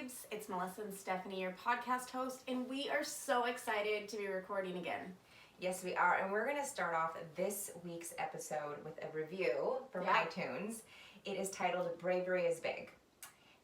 Babes. It's Melissa and Stephanie, your podcast host, and we are so excited to be recording again. Yes, we are, and we're going to start off this week's episode with a review from iTunes. It is titled Bravery is Big.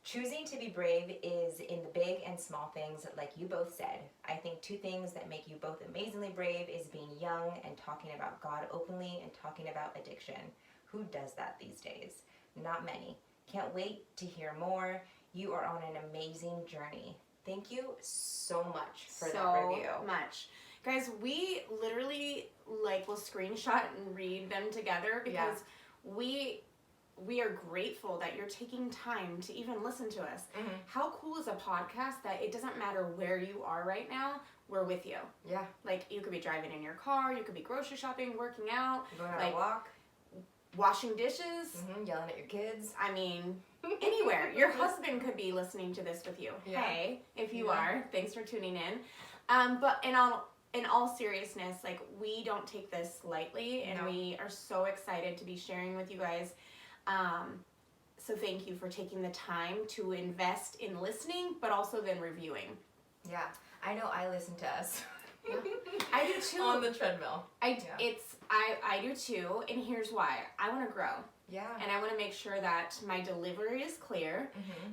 Choosing to be brave is in the big and small things, like you both said. I think two things that make you both amazingly brave is being young and talking about God openly and talking about addiction. Who does that these days? Not many. Can't wait to hear more. You are on an amazing journey. Thank you so much for that review. So much. Guys, we literally will screenshot and read them together because we are grateful that you're taking time to even listen to us. Mm-hmm. How cool is a podcast that it doesn't matter where you are right now, we're with you. Yeah. Like, you could be driving in your car, you could be grocery shopping, working out. Going on a walk. Washing dishes. Mm-hmm. Yelling at your kids. I mean, anywhere. Your husband could be listening to this with you. Yeah. Hey, if you are, thanks for tuning in. But in all seriousness, we don't take this lightly, and we are so excited to be sharing with you guys. So thank you for taking the time to invest in listening, but also then reviewing. Yeah, I know I listen to us. Yeah. I do too. On the treadmill. I do too, and here's why. I want to grow. Yeah. And I want to make sure that my delivery is clear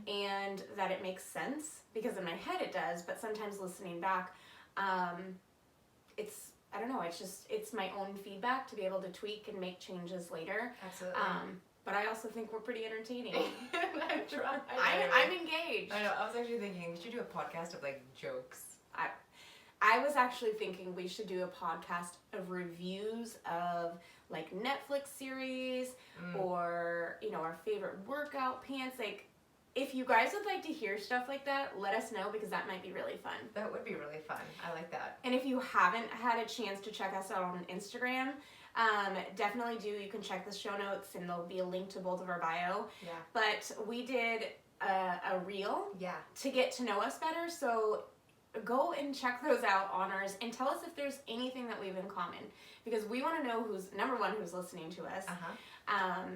and that it makes sense, because in my head it does, but sometimes listening back, it's my own feedback to be able to tweak and make changes later. Absolutely. But I also think we're pretty entertaining. I'm engaged. I know. I was actually thinking we should do a podcast of jokes. I was actually thinking we should do a podcast of reviews of Netflix series or our favorite workout pants. If you guys would like to hear stuff like that, let us know, because that might be really fun. That would be really fun. I like that. And if you haven't had a chance to check us out on Instagram, definitely do. You can check the show notes, and there'll be a link to both of our bio. Yeah. But we did a reel to get to know us better, so go and check those out on ours and tell us if there's anything that we have in common, because we want to know who's listening to us.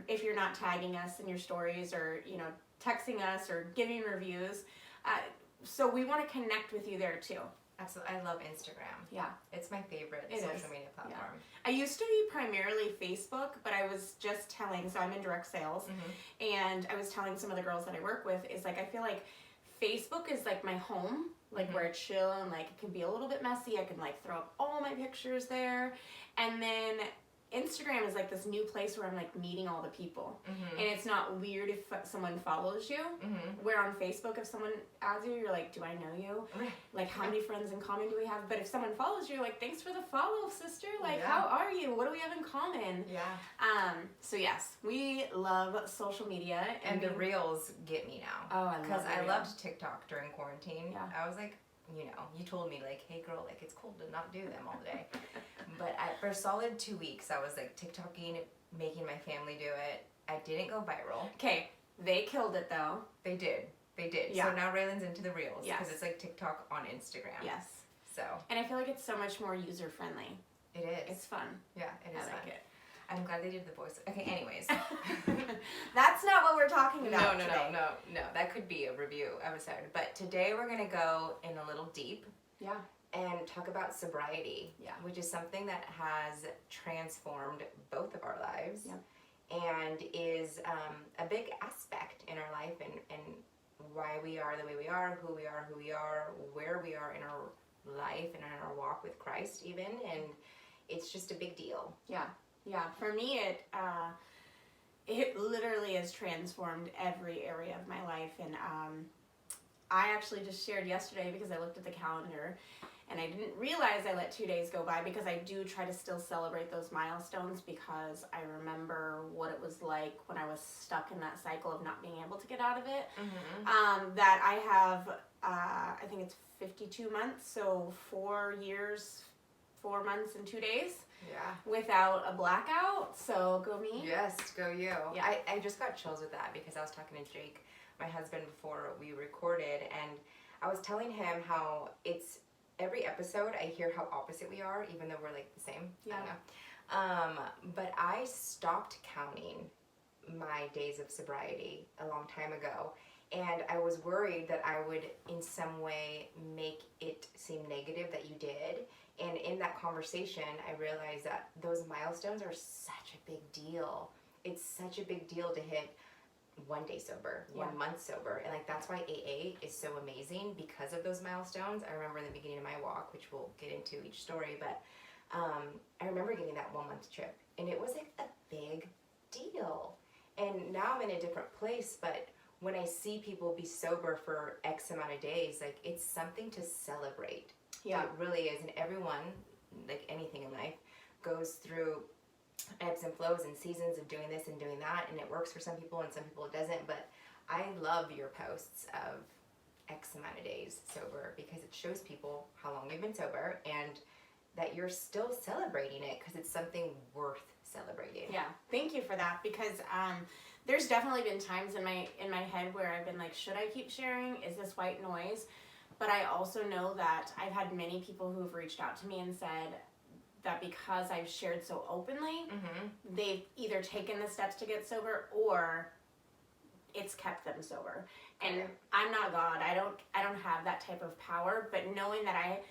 If you're not tagging us in your stories, or texting us or giving reviews, so we want to connect with you there too. Absolutely. I love Instagram. Yeah. It's my favorite social media platform. Yeah. I used to be primarily Facebook, but I was just telling, so I'm in direct sales, and I was telling some of the girls that I work with, is I feel like Facebook is my home, where it's chill, and it can be a little bit messy. I can throw up all my pictures there, and then Instagram is this new place where I'm meeting all the people, and it's not weird if someone follows you. Where on Facebook, if someone adds you, you're do I know you? How many friends in common do we have? But if someone follows you, you're thanks for the follow, sister. How are you? What do we have in common? Yeah. So yes, we love social media, and the reels get me now. Oh, I love because I loved TikTok during quarantine. Yeah. I was you told me hey girl, it's cool to not do them all day. But for a solid 2 weeks, I was TikToking, making my family do it. I didn't go viral. Okay, they killed it though. They did. Yeah. So now Raylan's into the reels, because it's TikTok on Instagram. Yes. So. And I feel it's so much more user friendly. It is. It's fun. Yeah, it is. I like it. I'm glad they did the voice. Okay, anyways. That's not what we're talking about today. No. That could be a review episode. But today we're going to go in a little deep. Yeah. And talk about sobriety. Yeah. Which is something that has transformed both of our lives. Yeah. And is a big aspect in our life, and why we are the way we are, who we are, where we are in our life and in our walk with Christ even. And it's just a big deal. Yeah. Yeah, for me, it literally has transformed every area of my life, and I actually just shared yesterday, because I looked at the calendar, and I didn't realize I let 2 days go by, because I do try to still celebrate those milestones, because I remember what it was like when I was stuck in that cycle of not being able to get out of it. That I have, I think it's 52 months, so 4 years, 4 months and 2 days. Yeah. Without a blackout, so go me. Yes, go you. Yeah. I just got chills with that, because I was talking to Jake, my husband, before we recorded, and I was telling him how it's every episode I hear how opposite we are, even though we're the same. Yeah. I know. But I stopped counting my days of sobriety a long time ago, And I was worried that I would in some way make it seem negative that you did. And in that conversation, I realized that those milestones are such a big deal. It's such a big deal to hit 1 day sober, 1 month sober. And like, that's why AA is so amazing, because of those milestones. I remember in the beginning of my walk, which we'll get into each story, but I remember getting that 1 month trip, and it was like a big deal. And now I'm in a different place, but when I see people be sober for X amount of days, like, it's something to celebrate. Yeah. It really is. And everyone, like anything in life, goes through ebbs and flows and seasons of doing this and doing that, and it works for some people and some people it doesn't. But I love your posts of X amount of days sober, because it shows people how long you've been sober and that you're still celebrating it, because it's something worth celebrating. Yeah, thank you for that, because there's definitely been times in my head where I've been like, should I keep sharing? Is this white noise? But I also know that I've had many people who've reached out to me and said that because I've shared so openly, they've either taken the steps to get sober or it's kept them sober. And I'm not God. I don't have that type of power, but knowing that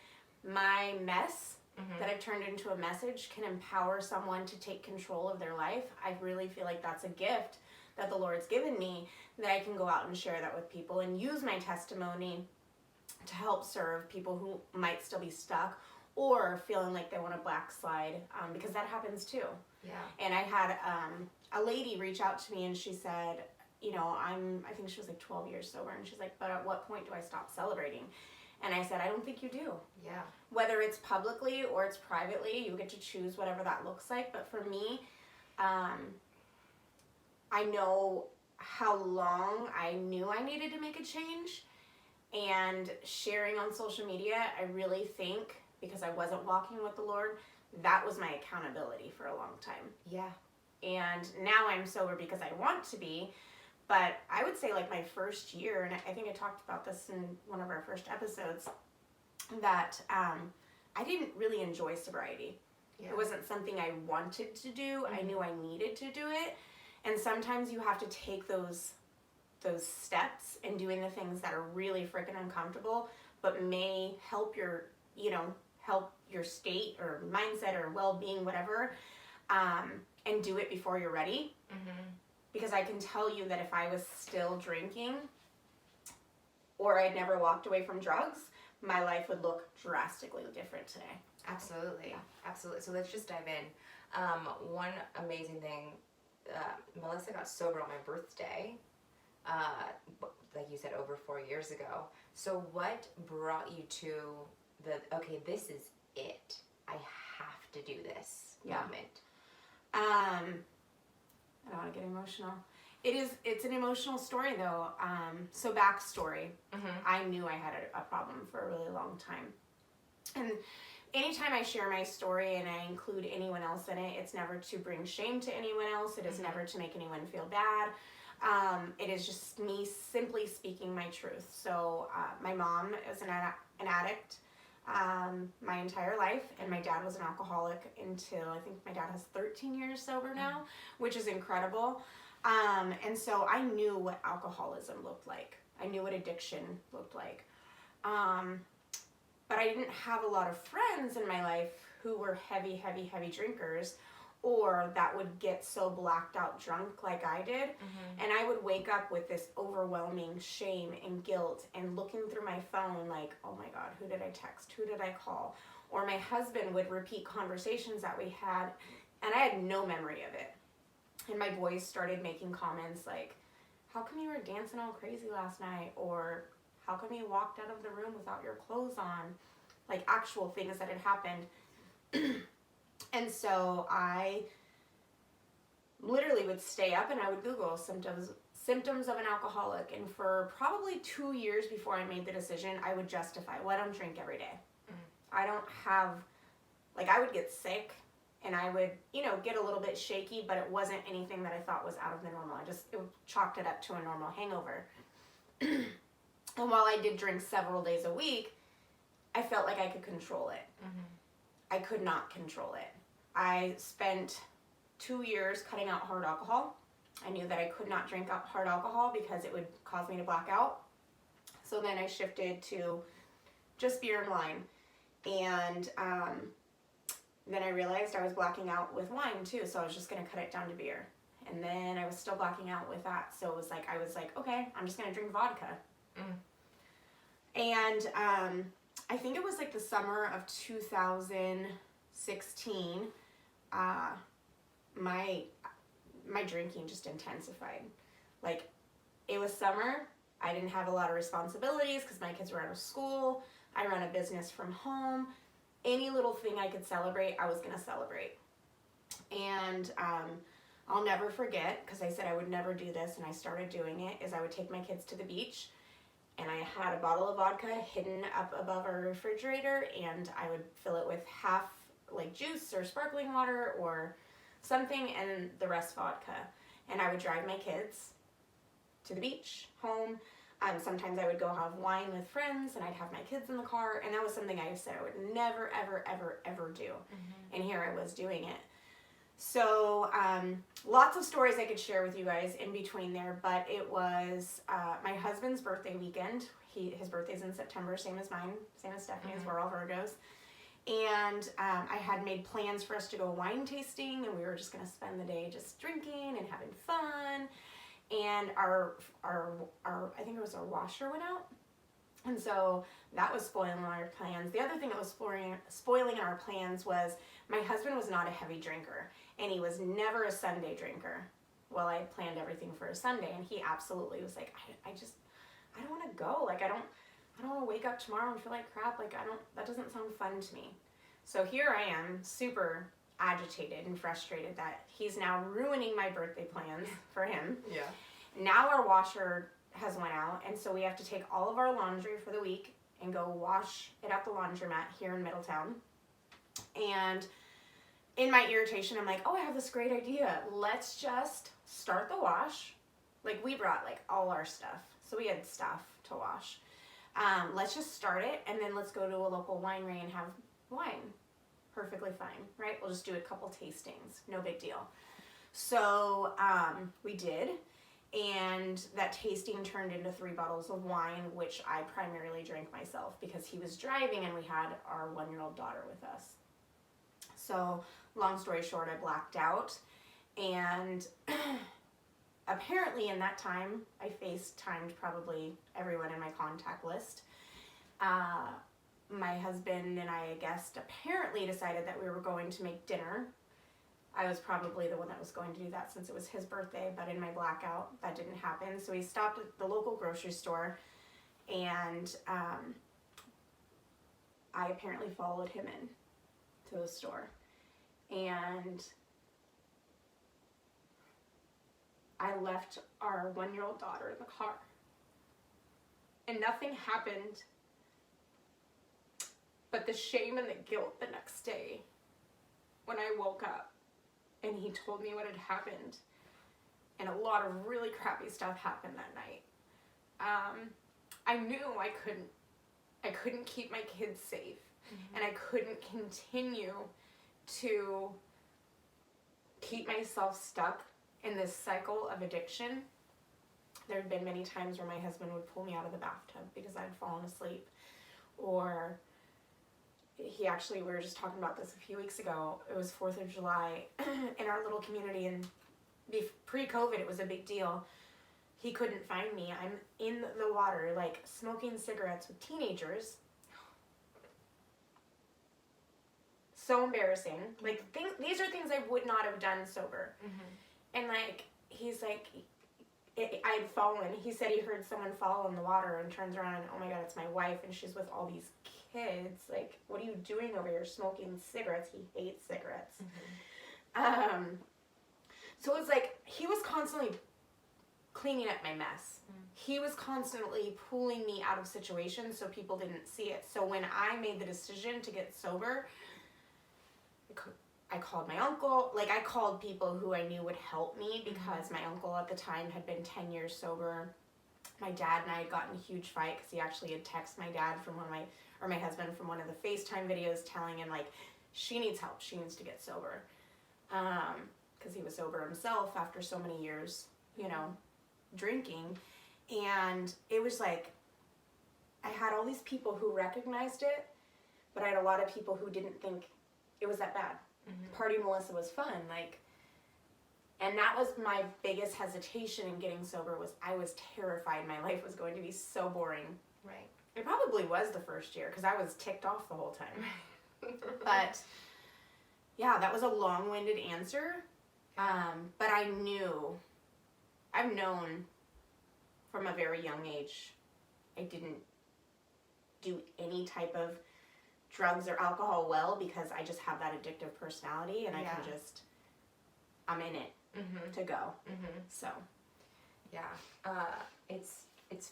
my mess that I've turned into a message can empower someone to take control of their life, I really feel like that's a gift that the Lord's given me, that I can go out and share that with people and use my testimony to help serve people who might still be stuck or feeling like they want to backslide, because that happens too. Yeah. And I had a lady reach out to me, and she said, you know, I think she was like 12 years sober, and she's like, but at what point do I stop celebrating? And I said, I don't think you do. Yeah. Whether it's publicly or it's privately, you get to choose whatever that looks like. But for me, I know how long I knew I needed to make a change. And sharing on social media, I really think, because I wasn't walking with the Lord, that was my accountability for a long time. Yeah. And now I'm sober because I want to be. But I would say like my first year, and I think I talked about this in one of our first episodes, that I didn't really enjoy sobriety. Yeah. It wasn't something I wanted to do. I knew I needed to do it. And sometimes you have to take those steps in doing the things that are really freaking uncomfortable, but may help your state or mindset or well-being, whatever, and do it before you're ready. Because I can tell you that if I was still drinking or I'd never walked away from drugs, my life would look drastically different today. Absolutely. Yeah. Absolutely. So let's just dive in. One amazing thing, Melissa got sober on my birthday, like you said, over 4 years ago. So what brought you to okay, this is it. I have to do this moment? I don't want to get emotional. It's an emotional story though. So backstory, I knew I had a problem for a really long time. And anytime I share my story and I include anyone else in it, it's never to bring shame to anyone else. It is never to make anyone feel bad. It is just me simply speaking my truth. So my mom is an addict my entire life, and my dad was an alcoholic until I think my dad has 13 years sober now, which is incredible. And so I knew what alcoholism looked like. I knew what addiction looked like. But I didn't have a lot of friends in my life who were heavy drinkers, or that would get so blacked out drunk like I did. And I would wake up with this overwhelming shame and guilt and looking through my phone like, oh my God, who did I text? Who did I call? Or my husband would repeat conversations that we had, and I had no memory of it. And my boys started making comments like, how come you were dancing all crazy last night? Or how come you walked out of the room without your clothes on? Like actual things that had happened. And so I literally would stay up and I would Google symptoms of an alcoholic. And for probably 2 years before I made the decision, I would justify, well, I don't drink every day. I don't have, like, I would get sick and I would, get a little bit shaky, but it wasn't anything that I thought was out of the normal. It chalked it up to a normal hangover. And while I did drink several days a week, I felt like I could control it. I could not control it. I spent 2 years cutting out hard alcohol. I knew that I could not drink hard alcohol because it would cause me to black out. So then I shifted to just beer and wine. And then I realized I was blacking out with wine too, so I was just going to cut it down to beer. And then I was still blacking out with that, so it was like, I was like, okay, I'm just going to drink vodka. And I think it was like the summer of 2016, my drinking just intensified. Like, it was summer, I didn't have a lot of responsibilities because my kids were out of school, I run a business from home. Any little thing I could celebrate, I was going to celebrate. And I'll never forget, because I said I would never do this, and I started doing it, is I would take my kids to the beach, and I had a bottle of vodka hidden up above our refrigerator, and I would fill it with half like juice or sparkling water or something, and the rest vodka. And I would drive my kids to the beach, home. Sometimes I would go have wine with friends, and I'd have my kids in the car, and that was something I said I would never, ever, ever, ever do. And here I was doing it. So lots of stories I could share with you guys in between there, but it was my husband's birthday weekend. His birthday's in September, same as mine, same as Stephanie's, we're all Virgos. And I had made plans for us to go wine tasting, and we were just going to spend the day just drinking and having fun. And our I think it was our washer went out. And so that was spoiling our plans. The other thing that was spoiling our plans was my husband was not a heavy drinker, and he was never a Sunday drinker. Well, I had planned everything for a Sunday, and he absolutely was like, I don't want to go. Like, I don't want to wake up tomorrow and feel like crap. Like, that doesn't sound fun to me. So here I am, super agitated and frustrated that he's now ruining my birthday plans for him. Yeah. Now our washer has went out, and so we have to take all of our laundry for the week and go wash it at the laundromat here in Middletown. And in my irritation, I'm like, oh, I have this great idea. Let's just start the wash. Like, we brought like all our stuff, so we had stuff to wash. Let's just start it, and then let's go to a local winery and have wine. Perfectly fine, right? We'll just do a couple tastings, no big deal. So we did. And that tasting turned into 3 bottles of wine, which I primarily drank myself because he was driving and we had our 1-year-old daughter with us. So, long story short, I blacked out. And apparently in that time, I FaceTimed probably everyone in my contact list. My husband and I guess, apparently decided that we were going to make dinner. I was probably the one that was going to do that since it was his birthday, but in my blackout, that didn't happen. So we stopped at the local grocery store, and I apparently followed him in to the store. And I left our 1-year-old daughter in the car. And nothing happened but the shame and the guilt the next day when I woke up. And he told me what had happened. And a lot of really crappy stuff happened that night. I knew I couldn't keep my kids safe. And I couldn't continue to keep myself stuck in this cycle of addiction. There had been many times where my husband would pull me out of the bathtub because I'd fallen asleep. Or we were just talking about this a few weeks ago. It was 4th of July in our little community, and pre-COVID, it was a big deal. He couldn't find me. I'm in the water, like, smoking cigarettes with teenagers. So embarrassing. Like, these are things I would not have done sober. And, like, he's like, I had fallen. He said he heard someone fall in the water and turns around and, oh my God, it's my wife, and she's with all these kids. Like, what are you doing over here smoking cigarettes? He hates cigarettes. So it was like, he was constantly cleaning up my mess. He was constantly pulling me out of situations so people didn't see it. So when I made the decision to get sober, I called my uncle. Like, I called people who I knew would help me because my uncle at the time had been 10 years sober. My dad and I had gotten a huge fight because he actually had texted my dad from my husband from one of the FaceTime videos telling him, like, she needs help. She needs to get sober. because he was sober himself after so many years, drinking. And it was like, I had all these people who recognized it, but I had a lot of people who didn't think it was that bad. Mm-hmm. Party Melissa was fun, and that was my biggest hesitation in getting sober, was I was terrified my life was going to be so boring. Right. It probably was the first year, because I was ticked off the whole time. But yeah, that was a long-winded answer. But I've known from a very young age, I didn't do any type of drugs or alcohol well, because I just have that addictive personality, and I'm in it to go. So yeah, it's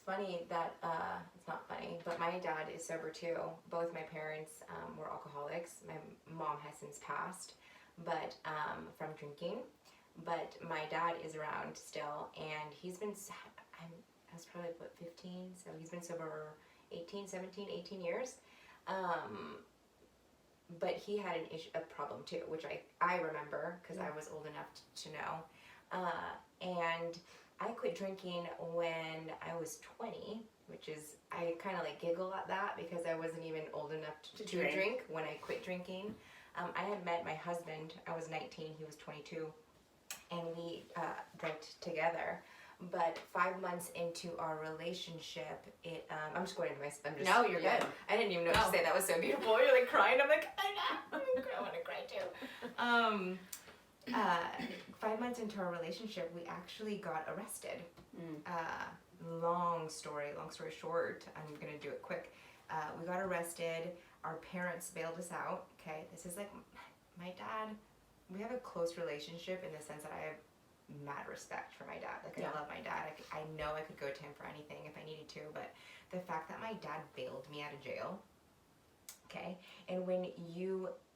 funny that it's not funny, but my dad is sober too. Both my parents were alcoholics. My mom has since passed, but from drinking. But my dad is around still, and he's been, I was probably, 15? So he's been sober 18 years. But he had a problem too, which I remember, because I was old enough to know. And I quit drinking when I was 20, which is, I kind of giggle at that, because I wasn't even old enough to drink when I quit drinking. I had met my husband, I was 19, he was 22, and we drank together. But 5 months into our relationship, I'm just going into my. No, you're good. I didn't even know what to say. That was so beautiful. You're crying. I'm I want to cry too. 5 months into our relationship, we actually got arrested. Long story short. I'm gonna do it quick. We got arrested. Our parents bailed us out. Okay, this is my dad. We have a close relationship in the sense that I have mad respect for my dad. I love my dad. I know I could go to him for anything if I needed to, but the fact that my dad bailed me out of jail, okay, and when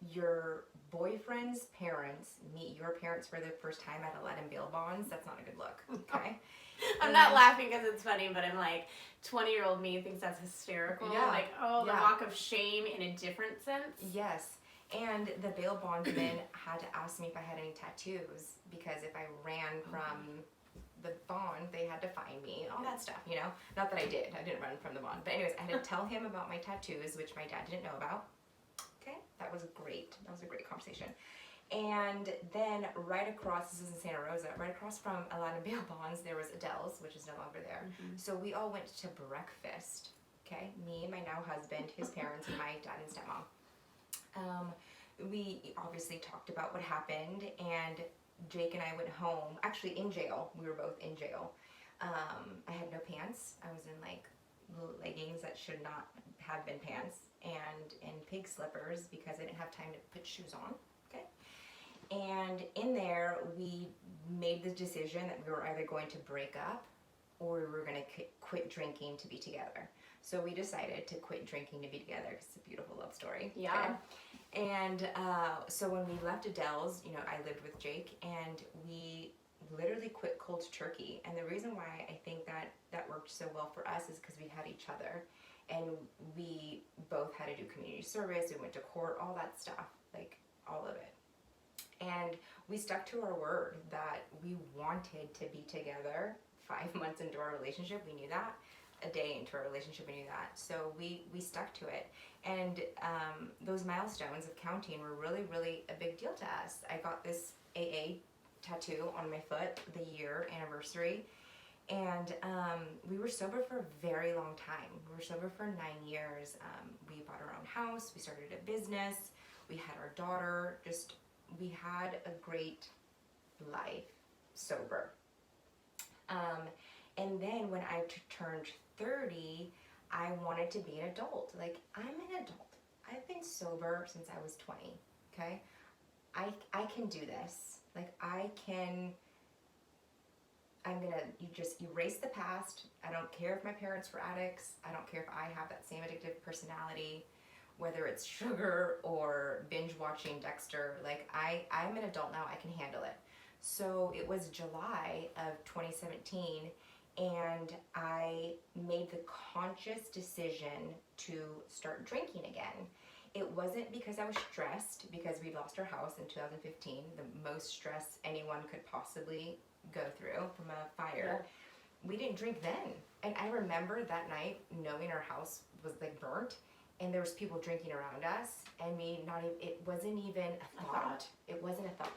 your boyfriend's parents meet your parents for the first time at a lead and bail bonds, that's not a good look, okay? I'm not laughing because it's funny, but I'm 20-year-old me thinks that's hysterical. Yeah. The walk of shame in a different sense. Yes. And the bail bondsman had to ask me if I had any tattoos, because if I ran from the bond, they had to find me, all that stuff, Not that I did. I didn't run from the bond. But anyways, I had to tell him about my tattoos, which my dad didn't know about. Okay? That was great. That was a great conversation. And then right across, this is in Santa Rosa, right across from Aladdin Bail Bonds, there was Adele's, which is no longer there. So we all went to breakfast, okay? Me, my now husband, his parents, and my dad and stepmom. We obviously talked about what happened, and Jake and I went home, actually in jail. We were both in jail. I had no pants. I was in little leggings that should not have been pants, and in pig slippers because I didn't have time to put shoes on, okay? And in there, we made the decision that we were either going to break up or we were going to quit drinking to be together. So we decided to quit drinking to be together, because it's a beautiful love story. Yeah. Okay? And so when we left Adele's, I lived with Jake, and we literally quit cold turkey. And the reason why I think that worked so well for us is because we had each other, and we both had to do community service. We went to court, all that stuff, all of it. And we stuck to our word that we wanted to be together. 5 months into our relationship, we knew that. A day into our relationship, we knew that. So we stuck to it. And those milestones of counting were really, really a big deal to us. I got this AA tattoo on my foot, the year anniversary. And we were sober for a very long time. We were sober for 9 years. We bought our own house. We started a business. We had our daughter. We had a great life sober. And then when I turned 30, I wanted to be an adult. I'm an adult. I've been sober since I was 20, okay? I can do this. I'm gonna, you just erase the past. I don't care if my parents were addicts. I don't care if I have that same addictive personality, whether it's sugar or binge watching Dexter. I'm an adult now, I can handle it. So it was July of 2017, and I made the conscious decision to start drinking again. It wasn't because I was stressed, because we lost our house in 2015, the most stress anyone could possibly go through from a fire. Yeah. We didn't drink then. And I remember that night knowing our house was like burnt, and there was people drinking around us, and me not even, it wasn't even a thought. It wasn't a thought.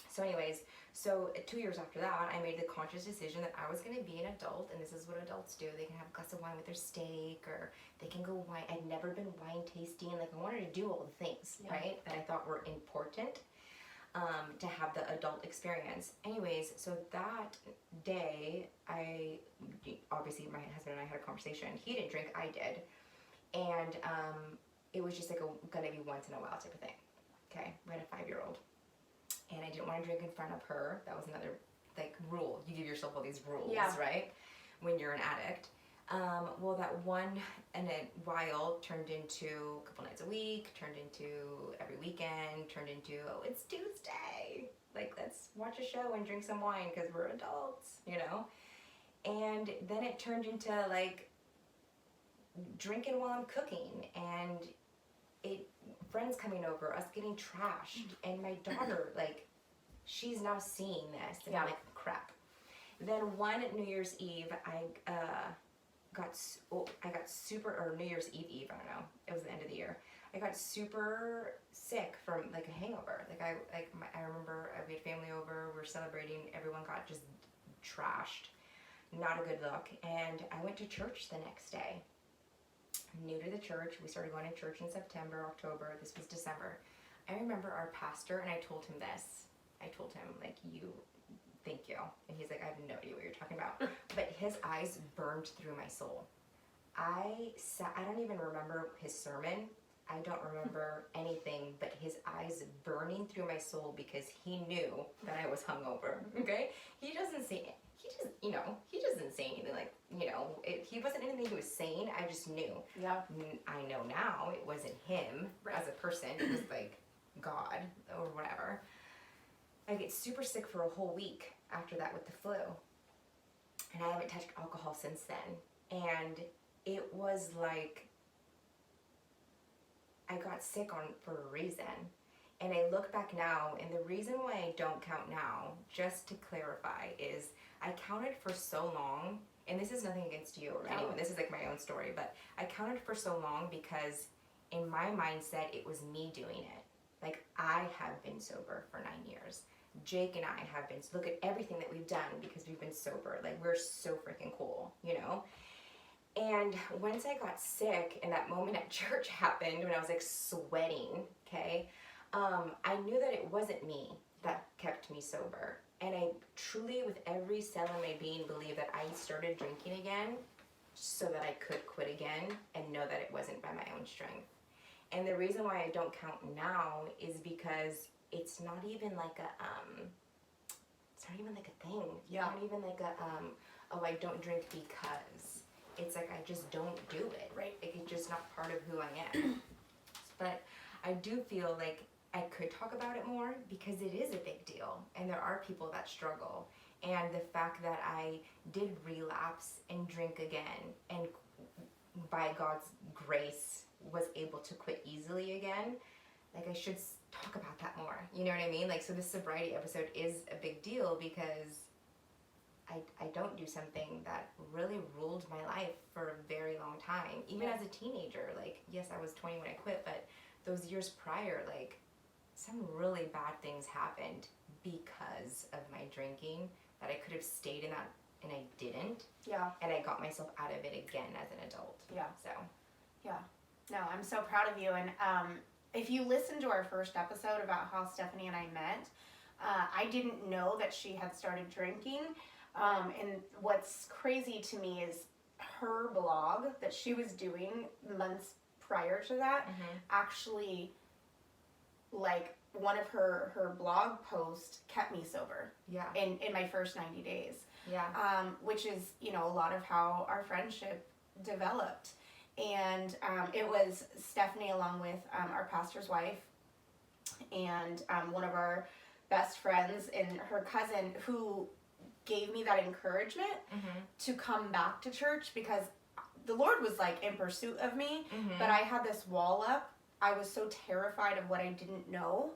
So anyways, 2 years after that, I made the conscious decision that I was going to be an adult, and this is what adults do. They can have a glass of wine with their steak, or they can go wine. I'd never been wine tasting. Like, I wanted to do all the things, right, that I thought were important to have the adult experience. Anyways, so that day, obviously my husband and I had a conversation. He didn't drink, I did. And it was just like gonna be once in a while type of thing. Okay, we had a 5-year-old. And I didn't want to drink in front of her. That was another, like, rule. You give yourself all these rules, right? When you're an addict. Well, that one and a while turned into a couple nights a week, turned into every weekend, turned into, oh, it's Tuesday. Like, let's watch a show and drink some wine because we're adults, you know? And then it turned into, like, drinking while I'm cooking, and friends coming over, us getting trashed, and my daughter, like, she's now seeing this, and I'm like, crap. Then one New Year's Eve, I got super, or New Year's Eve, I don't know, it was the end of the year, I got super sick from, like, a hangover. I remember we had family over, we were celebrating, everyone got just trashed, not a good look, and I went to church the next day. New to the church. We started going to church in September, October. This was December. I remember our pastor, and I told him this. I told him, like, thank you. And he's like, I have no idea what you're talking about. But his eyes burned through my soul. I don't even remember his sermon. I don't remember anything but his eyes burning through my soul because he knew that I was hungover. Okay? He doesn't say anything like, he wasn't anything he was saying. I just knew. Yeah. I know now it wasn't him as a person. It was like God or whatever. I get super sick for a whole week after that with the flu. And I haven't touched alcohol since then. And it was like, I got sick for a reason. And I look back now, and the reason why I don't count now, just to clarify, is I counted for so long, and this is nothing against you or anyone, this is like my own story, but I counted for so long because in my mindset, it was me doing it. Like, I have been sober for 9 years. Jake and I have been, look at everything that we've done because we've been sober. Like, we're so freaking cool, you know? And once I got sick and that moment at church happened when I was like sweating, okay, I knew that it wasn't me that kept me sober. And I truly, with every cell in my being, believe that I started drinking again so that I could quit again and know that it wasn't by my own strength. And the reason why I don't count now is because it's not even like a thing. Yeah. It's not even like oh, I don't drink because. It's like I just don't do it. Right. Like, it's just not part of who I am. But I do feel like I could talk about it more because it is a big deal, and there are people that struggle. And the fact that I did relapse and drink again, and by God's grace was able to quit easily again, like, I should talk about that more. You know what I mean? Like, so this sobriety episode is a big deal because I don't do something that really ruled my life for a very long time. Even as a teenager, like, yes, I was 20 when I quit, but those years prior, like, some really bad things happened because of my drinking that I could have stayed in that, and I didn't. Yeah. And I got myself out of it again as an adult. Yeah. So. Yeah. No, I'm so proud of you. And if you listen to our first episode about how Stephanie and I met, I didn't know that she had started drinking. And what's crazy to me is her blog that she was doing months prior to that, actually, like, one of her blog posts kept me sober. Yeah. In my first 90 days. Yeah. Which is, a lot of how our friendship developed. And it was Stephanie along with our pastor's wife and one of our best friends and her cousin who gave me that encouragement to come back to church, because the Lord was, like, in pursuit of me, but I had this wall up I was so terrified of what I didn't know.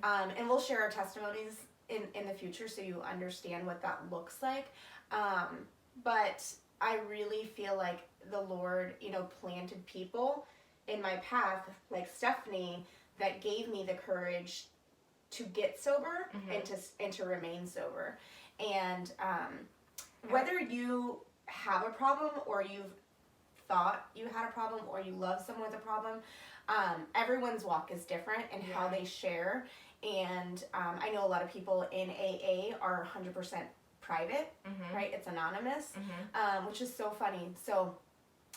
And we'll share our testimonies in the future so you understand what that looks like. But I really feel like the Lord, you know, planted people in my path, like Stephanie, that gave me the courage to get sober and to remain sober. And whether you have a problem or you've thought you had a problem or you love someone with a problem, everyone's walk is different and how they share. And I know a lot of people in AA are 100% private, right? It's anonymous, which is so funny. So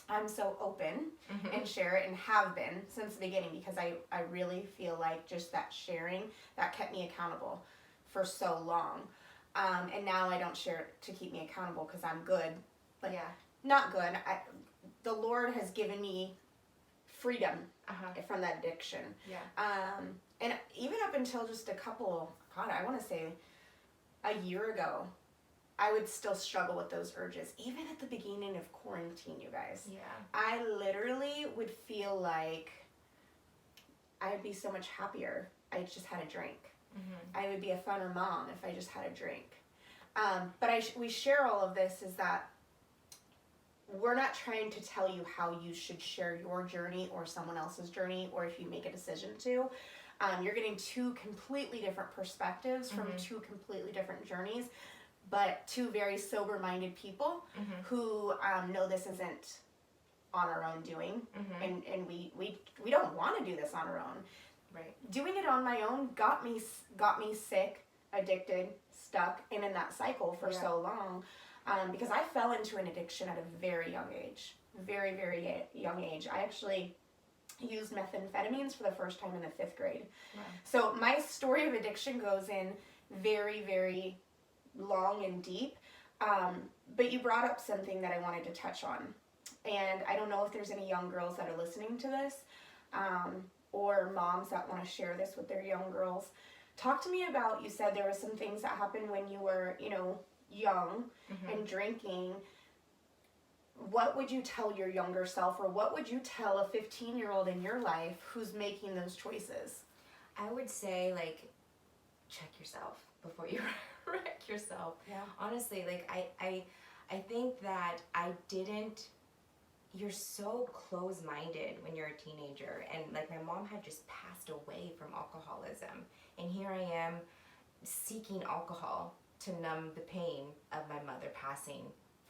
I'm so open and share it and have been since the beginning, because I really feel like just that sharing, that kept me accountable for so long. And now I don't share it to keep me accountable because I'm good. But not good. The Lord has given me freedom from that addiction. And even up until just I want to say a year ago, I would still struggle with those urges. Even at the beginning of quarantine, you guys. I literally would feel like I'd be so much happier I just had a drink. I would be a funner mom if I just had a drink. But we share all of this is that we're not trying to tell you how you should share your journey or someone else's journey, or if you make a decision to. You're getting two completely different perspectives from two completely different journeys, but two very sober-minded people who know this isn't on our own doing, and we don't want to do this on our own. Right. Doing it on my own got me sick, addicted, stuck, and in that cycle for so long, because I fell into an addiction at a very young age, very, very young age. I actually used methamphetamines for the first time in the 5th grade. Wow. So my story of addiction goes in very, very long and deep, but you brought up something that I wanted to touch on, and I don't know if there's any young girls that are listening to this, or moms that want to share this with their young girls. Talk to me about, you said there were some things that happened when you were, you know, young and drinking. What would you tell your younger self, or what would you tell a 15-year-old in your life who's making those choices? I would say, like, check yourself before you wreck yourself. Honestly, like, I think that you're so close-minded when you're a teenager, and like my mom had just passed away from alcoholism, and here I am seeking alcohol to numb the pain of my mother passing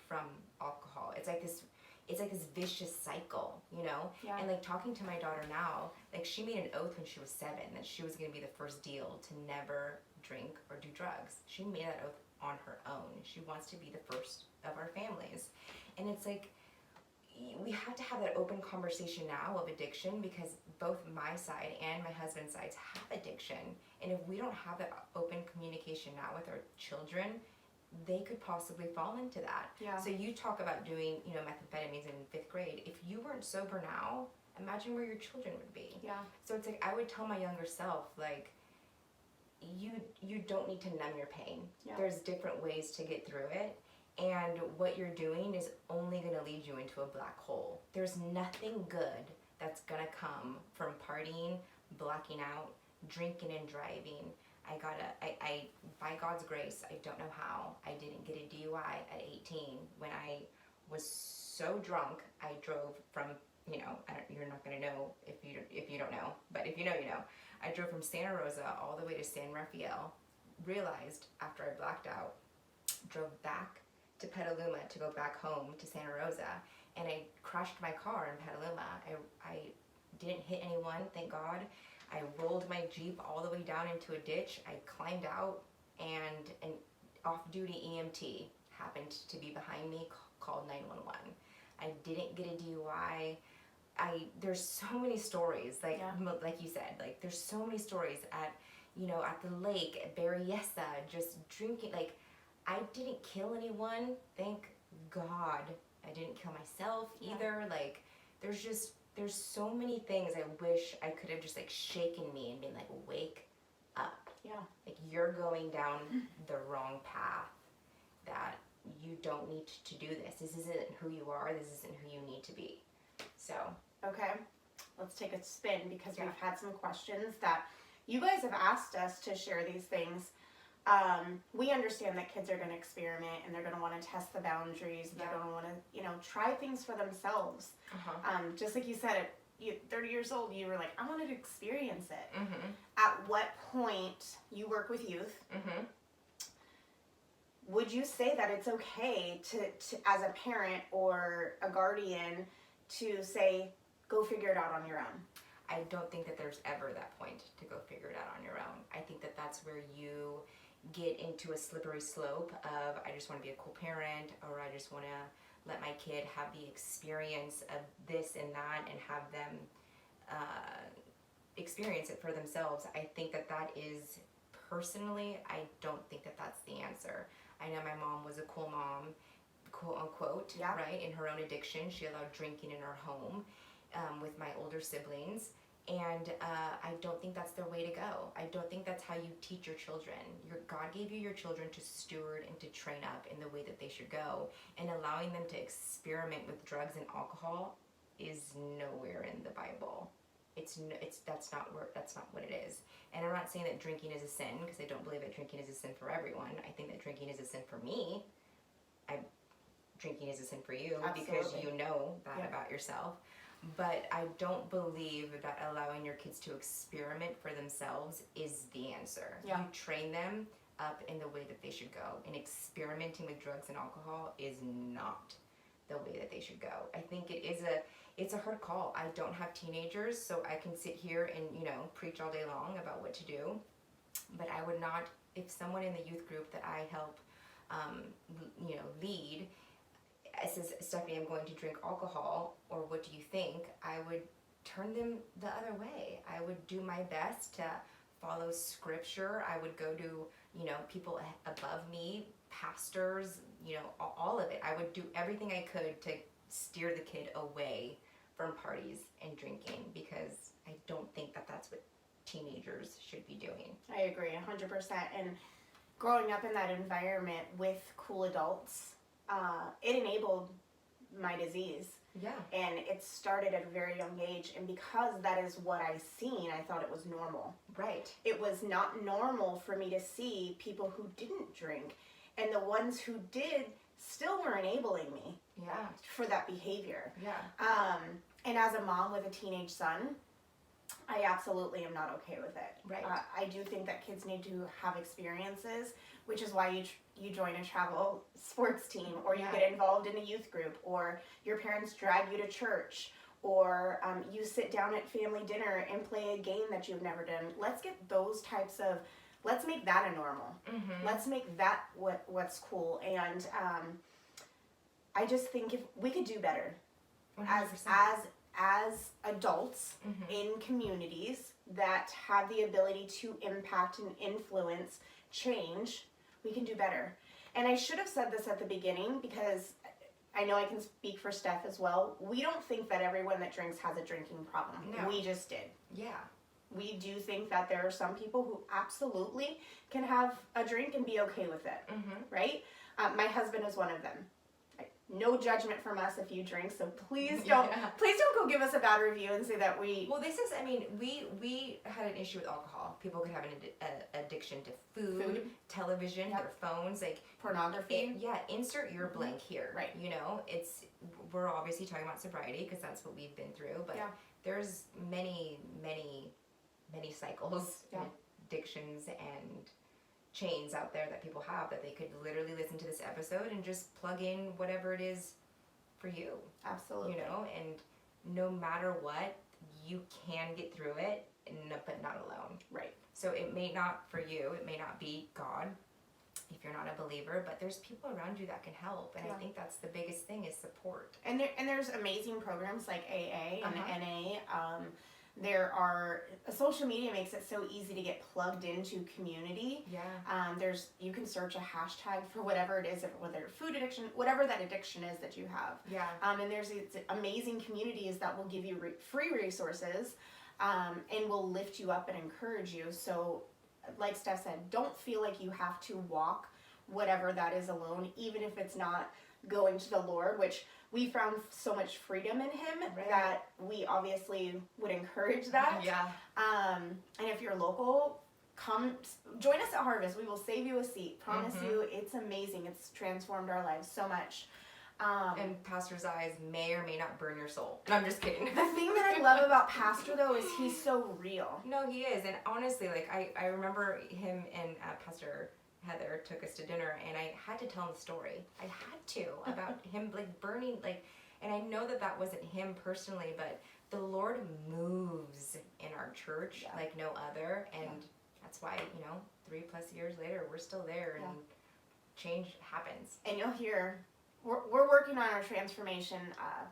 from alcohol. It's like this vicious cycle, you know? And like talking to my daughter now, like she made an oath when she was 7 that she was gonna be the first deal to never drink or do drugs. She made that oath on her own. She wants to be the first of our families. And it's like, we have to have that open conversation now of addiction, because both my side and my husband's sides have addiction. And if we don't have that open communication now with our children, they could possibly fall into that. So you talk about doing, you know, methamphetamines in 5th grade. If you weren't sober now, imagine where your children would be. So it's like, I would tell my younger self, like, you don't need to numb your pain. There's different ways to get through it. And what you're doing is only going to lead you into a black hole. There's nothing good that's going to come from partying, blacking out, drinking and driving. I by God's grace, I don't know how, I didn't get a DUI at 18. When I was so drunk, I drove from, you know, you're not going to know if you don't know, but if you know, you know. I drove from Santa Rosa all the way to San Rafael, realized after I blacked out, drove back to Petaluma to go back home to Santa Rosa, and I crashed my car in Petaluma. I didn't hit anyone, thank God. I rolled my Jeep all the way down into a ditch. I climbed out, and an off-duty EMT happened to be behind me, called 911. I didn't get a DUI. There's so many stories, like you said, like there's so many stories at, you know, at the lake, at Berryessa, just drinking. Like, I didn't kill anyone, thank God. I didn't kill myself either. Like, there's so many things I wish I could have just like shaken me and been like, wake up. Like, you're going down the wrong path, that you don't need to do this. This isn't who you are. This isn't who you need to be. So. Okay. let's take a spin because we've had some questions that you guys have asked us to share these things. We understand that kids are going to experiment and they're going to want to test the boundaries. They're going to want to, try things for themselves. Just like you said, at 30 years old, you were like, I wanted to experience it. At what point you work with youth, would you say that it's okay to as a parent or a guardian to say, go figure it out on your own? I don't think that there's ever that point to go figure it out on your own. I think that that's where you get into a slippery slope of, I just want to be a cool parent, or I just want to let my kid have the experience of this and that and have them experience it for themselves. I think that that is, personally, I don't think that that's the answer. I know my mom was a cool mom, quote unquote, right? In her own addiction, she allowed drinking in her home with my older siblings. And I don't think that's the way to go. I don't think that's how you teach your children. God gave you your children to steward and to train up in the way that they should go. And allowing them to experiment with drugs and alcohol is nowhere in the Bible. That's not what it is. And I'm not saying that drinking is a sin, because I don't believe that drinking is a sin for everyone. I think that drinking is a sin for me. Drinking is a sin for you. Absolutely. Because you know that about yourself. But I don't believe that allowing your kids to experiment for themselves is the answer. You train them up in the way that they should go. And experimenting with drugs and alcohol is not the way that they should go. I think it's a hard call. I don't have teenagers, so I can sit here and, preach all day long about what to do. But I would not, if someone in the youth group that I help, lead, says, Stephanie, I'm going to drink alcohol, or what do you think? I would turn them the other way. I would do my best to follow scripture. I would go to, people above me, pastors, all of it. I would do everything I could to steer the kid away from parties and drinking, because I don't think that that's what teenagers should be doing. I agree 100%. And growing up in that environment with cool adults, it enabled my disease. Yeah. And it started at a very young age. And because that is what I seen, I thought it was normal. Right. It was not normal for me to see people who didn't drink. And the ones who did still were enabling me. Yeah. For that behavior. Yeah. And as a mom with a teenage son, I absolutely am not okay with it. Right. I do think that kids need to have experiences, which is why you join a travel sports team, or you get involved in a youth group, or your parents drag you to church, or you sit down at family dinner and play a game that you've never done. Let's get those types of, let's make that a normal. Let's make that what's cool. And I just think if we could do better 100%. as adults in communities that have the ability to impact and influence change, we can do better. And I should have said this at the beginning, because I know I can speak for Steph as well. We don't think that everyone that drinks has a drinking problem. No. We just did. Yeah. We do think that there are some people who absolutely can have a drink and be okay with it, right? My husband is one of them. No judgment from us if you drink, so please don't go give us a bad review and say that we... Well, this is, we had an issue with alcohol. People could have an addiction to food, television, their phones, like... Pornography. Insert your blank here. Right. We're obviously talking about sobriety because that's what we've been through, but there's many, many, many cycles and addictions and chains out there that people have, that they could literally listen to this episode and just plug in whatever it is for you. Absolutely. And no matter what, you can get through it, but not alone. Right. So it may not, for you, it may not be God if you're not a believer, but there's people around you that can help. And I think that's the biggest thing, is support. And there's amazing programs like AA and NA. There are, social media makes it so easy to get plugged into community. Yeah. You can search a hashtag for whatever it is, whether food addiction, whatever that addiction is that you have. Yeah. And there's amazing communities that will give you free resources, and will lift you up and encourage you. So, like Steph said, don't feel like you have to walk whatever that is alone, even if it's not going to the Lord, which we found so much freedom in him that we obviously would encourage that. Yeah. And if you're local, come join us at Harvest. We will save you a seat. Promise you, it's amazing. It's transformed our lives so much. And Pastor's eyes may or may not burn your soul. No, I'm just kidding. The thing that I love about Pastor, though, is he's so real. No, he is. And honestly, like, I remember him and Pastor Heather took us to dinner, and I had to tell him the story. I had to, about him, like, burning, like, and I know that wasn't him personally, but the Lord moves in our church like no other, and that's why, 3+ years later, we're still there, and change happens. And you'll hear... We're working on our transformation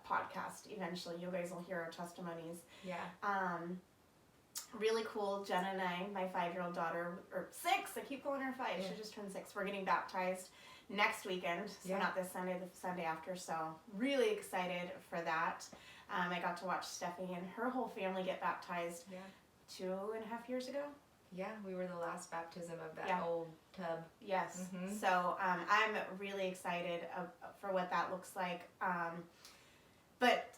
podcast eventually. You guys will hear our testimonies. Yeah. Really cool. Jenna and I, my 5-year-old daughter, or 6, I keep calling her 5. Yeah. She just turned 6. We're getting baptized next weekend. So not this Sunday, the Sunday after. So really excited for that. I got to watch Stephanie and her whole family get baptized 2.5 years ago. Yeah, we were the last baptism of that old tub. Yes. So I'm really excited for what that looks like. But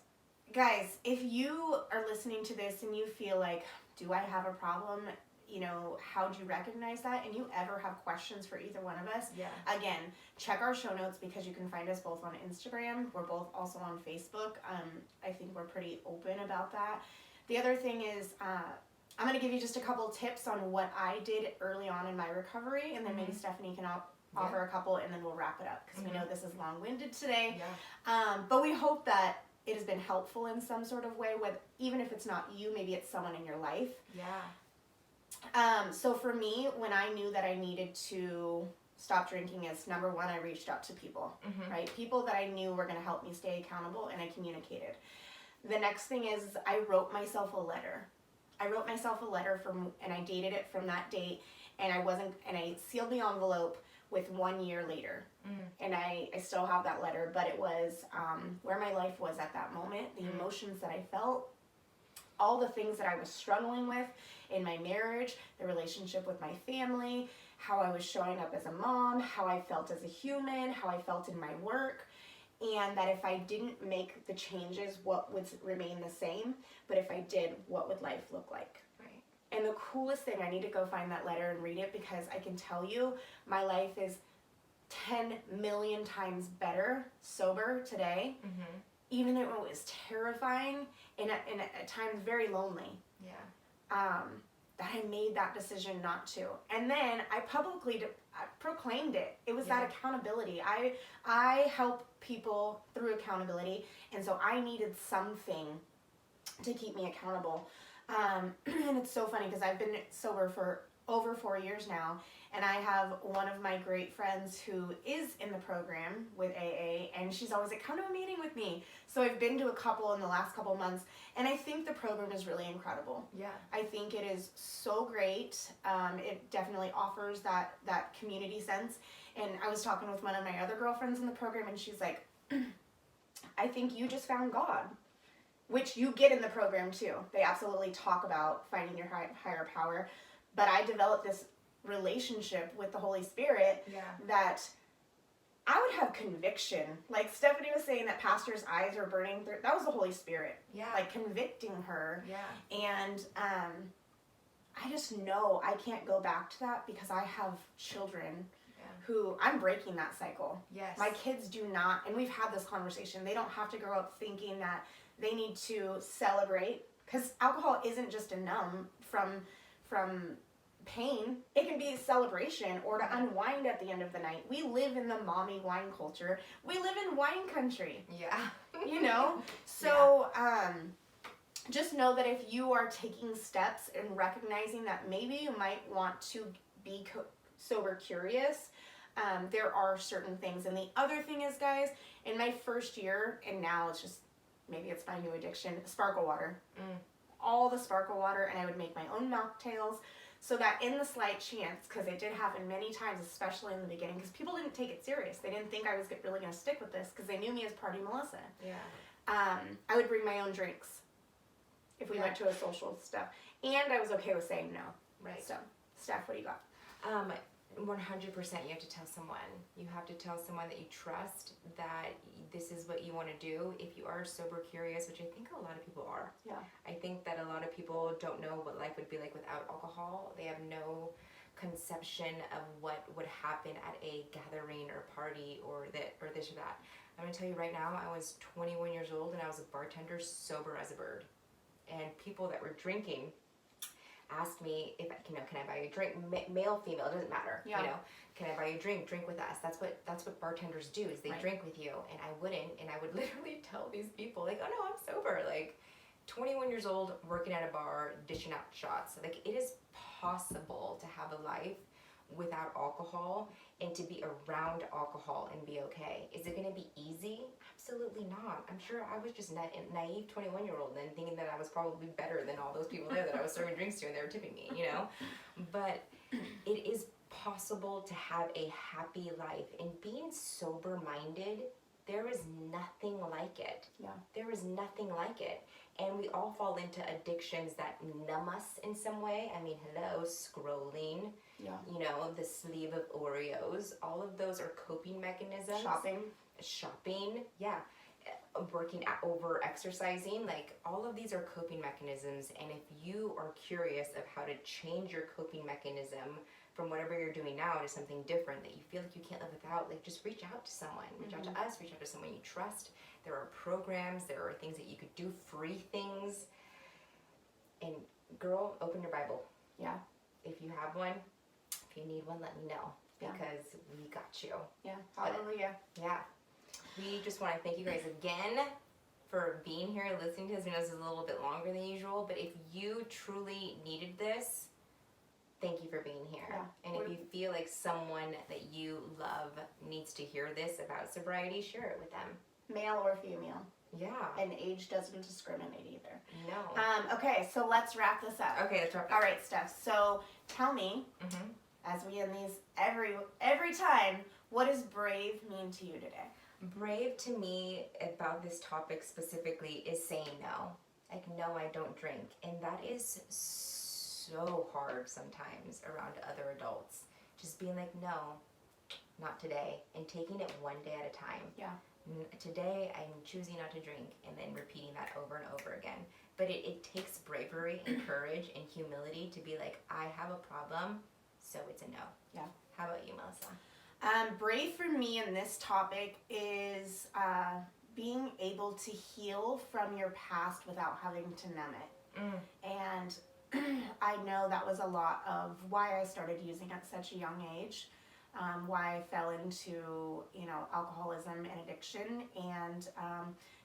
guys, if you are listening to this and you feel like, do I have a problem? How do you recognize that? And you ever have questions for either one of us? Yeah. Again, check our show notes because you can find us both on Instagram. We're both also on Facebook. I think we're pretty open about that. The other thing is... I'm going to give you just a couple tips on what I did early on in my recovery, and then maybe Stephanie can offer a couple, and then we'll wrap it up, because we know this is long-winded today. Yeah. But we hope that it has been helpful in some sort of way, even if it's not you, maybe it's someone in your life. Yeah. So for me, when I knew that I needed to stop drinking, is number one, I reached out to people, right? People that I knew were going to help me stay accountable, and I communicated. The next thing is I wrote myself a letter. And I dated it from that date, and I sealed the envelope with 1 year later. And I still have that letter, but it was where my life was at that moment, the emotions that I felt, all the things that I was struggling with in my marriage, the relationship with my family, how I was showing up as a mom, how I felt as a human, how I felt in my work. And that if I didn't make the changes, what would remain the same? But if I did, what would life look like? Right. And the coolest thing, I need to go find that letter and read it, because I can tell you my life is 10 million times better sober today, even though it was terrifying and at times very lonely. Yeah. That I made that decision not to. And then I publicly proclaimed it. It was that accountability. I help people through accountability, and so I needed something to keep me accountable. And it's so funny because I've been sober for over 4 years now, and I have one of my great friends who is in the program with AA, and she's always like, come to a meeting with me. So I've been to a couple in the last couple months, and I think the program is really incredible. Yeah. I think it is so great. It definitely offers that community sense. And I was talking with one of my other girlfriends in the program, and she's like, I think you just found God, which you get in the program too. They absolutely talk about finding your higher power. But I developed this relationship with the Holy Spirit that I would have conviction. Like Stephanie was saying that Pastor's eyes are burning through. That was the Holy Spirit. Yeah. Like convicting her. Yeah. And I just know I can't go back to that because I have children who I'm breaking that cycle. Yes. My kids do not, and we've had this conversation, they don't have to grow up thinking that they need to celebrate, because alcohol isn't just a numb from pain. It can be a celebration or to unwind at the end of the night. We live in the mommy wine culture. We live in wine country. Yeah. So just know that if you are taking steps and recognizing that maybe you might want to be sober curious, there are certain things. And the other thing is, guys, in my first year, and now it's just, maybe it's my new addiction, sparkle water. All the sparkle water, and I would make my own mocktails, so that in the slight chance, because it did happen many times, especially in the beginning, because people didn't take it serious. They didn't think I was really going to stick with this, because they knew me as Party Melissa. Yeah. I would bring my own drinks if we went to a social stuff. And I was okay with saying no. Right. So, Steph, what do you got? 100% you have to tell someone. You have to tell someone that you trust that this is what you want to do. If you are sober curious, which I think a lot of people are. Yeah. I think that a lot of people don't know what life would be like without alcohol. They have no conception of what would happen at a gathering or party or this or that. I'm going to tell you right now, I was 21 years old and I was a bartender, sober as a bird. And people that were drinking asked me if can I buy you a drink, male, female, it doesn't matter. Yeah. Can I buy you a drink with us? That's what bartenders do, is they drink with you. And I wouldn't, and I would literally tell these people like, oh no, I'm sober. Like 21 years old, working at a bar, dishing out shots. Like, it is possible to have a life without alcohol and to be around alcohol and be okay. Is it going to be easy? Absolutely not. I'm sure I was just naive 21-year-old and thinking that I was probably better than all those people there that I was serving drinks to and they were tipping me, But it is possible to have a happy life. And being sober-minded, there is nothing like it. Yeah. There is nothing like it. And we all fall into addictions that numb us in some way. I mean, hello, scrolling, the sleeve of Oreos. All of those are coping mechanisms. Shopping, yeah. Working over exercising, like all of these are coping mechanisms. And if you are curious of how to change your coping mechanism from whatever you're doing now to something different that you feel like you can't live without, like just reach out to someone. Reach out to us, reach out to someone you trust. There are programs, there are things that you could do, free things. And girl, open your Bible. Yeah. If you have one, if you need one, let me know. Because we got you. Yeah. Hallelujah. Yeah. We just want to thank you guys again for being here and listening to us. I know this is a little bit longer than usual, but if you truly needed this, thank you for being here. Yeah. And if you feel like someone that you love needs to hear this about sobriety, share it with them. Male or female. Yeah. And age doesn't discriminate either. No. Okay, so let's wrap this up. Okay, let's wrap it up. All right, Steph. So tell me, as we end these every time, what does brave mean to you today? Brave to me about this topic specifically is saying no. Like, no, I don't drink. And that is so hard sometimes around other adults. Just being like, no, not today. And taking it one day at a time. Yeah. Today, I'm choosing not to drink, and then repeating that over and over again. But it takes bravery and courage and humility to be like, I have a problem, so it's a no. Yeah. How about you, Melissa? Brave for me in this topic is being able to heal from your past without having to numb it. And I know that was a lot of why I started using at such a young age. Why I fell into, alcoholism and addiction. And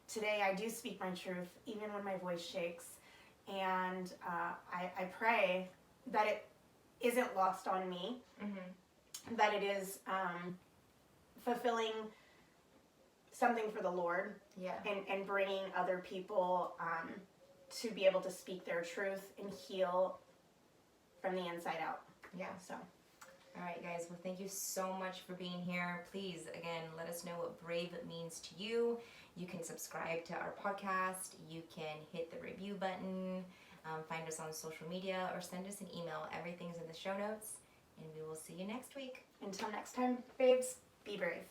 today I do speak my truth, even when my voice shakes. And I pray that it isn't lost on me, that it is fulfilling something for the Lord, and bringing other people to be able to speak their truth and heal from the inside out. Yeah. So. All right, guys. Well, thank you so much for being here. Please, again, let us know what brave means to you. You can subscribe to our podcast. You can hit the review button. Find us on social media or send us an email. Everything's in the show notes. And we will see you next week. Until next time, babes, be brave.